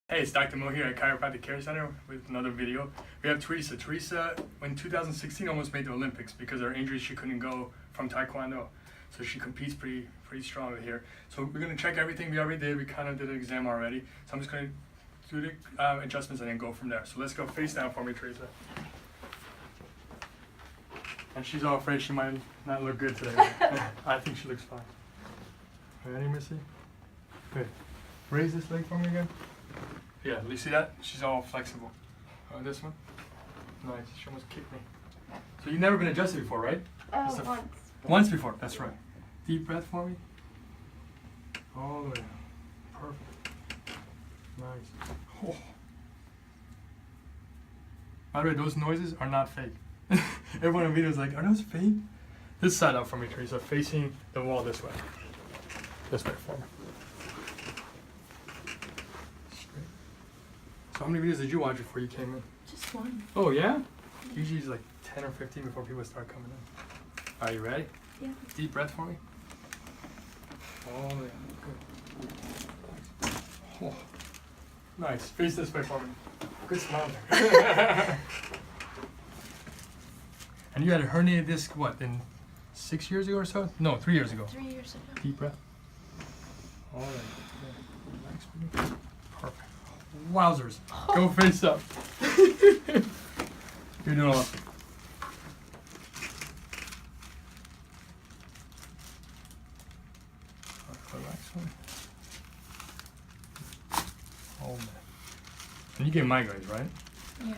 Hey, it's Dr. Mo here at Chiropractic Care Center with another video. We have Teresa. Teresa, in 2016, almost made the Olympics because of her injuries. She couldn't go from Taekwondo, so she competes pretty strongly here. So we're gonna check everything we already did. We kind of did an exam already. So I'm just gonna do the adjustments and then go from there. So let's go face down for me, Teresa. And she's all afraid she might not look good today. I think she looks fine. Ready, Missy? Good. Raise this leg for me again. Yeah, you see that? She's all flexible. This one? Nice. She almost kicked me. So you've never been adjusted before, right? Once. Once before, that's right. Deep breath for me. All the way down. Perfect. Nice. Oh. By the way, those noises are not fake. Everyone in the video is like, are those fake? This side up for me, Teresa. Facing the wall this way. This way for me. So how many videos did you watch before you came in? Just one. Oh yeah? Usually it's like 10 or 15 before people start coming in. Are you ready? Yeah. Deep breath for me. All the way. Good. Oh. Nice. Face this way for me. Good smile there. And you had a herniated disc, what, in 6 years ago or so? No, 3 years ago. 3 years ago. Deep breath. All right. Relax for me. Perfect. Wowzers. Go face up. You're doing awesome. Relax for me. Oh man. And you get migraines, right? Yeah.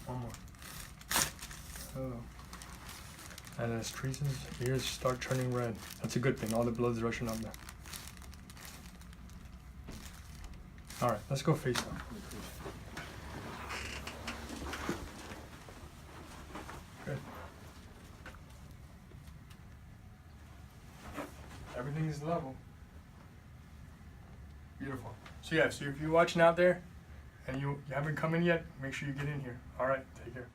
One more. Oh. And as Teresa's ears start turning red, that's a good thing. All the blood's rushing up there. All right, let's go face down. Good. Everything is level. Beautiful. So yeah, so if you're watching out there and you haven't come in yet, make sure you get in here. All right, take care.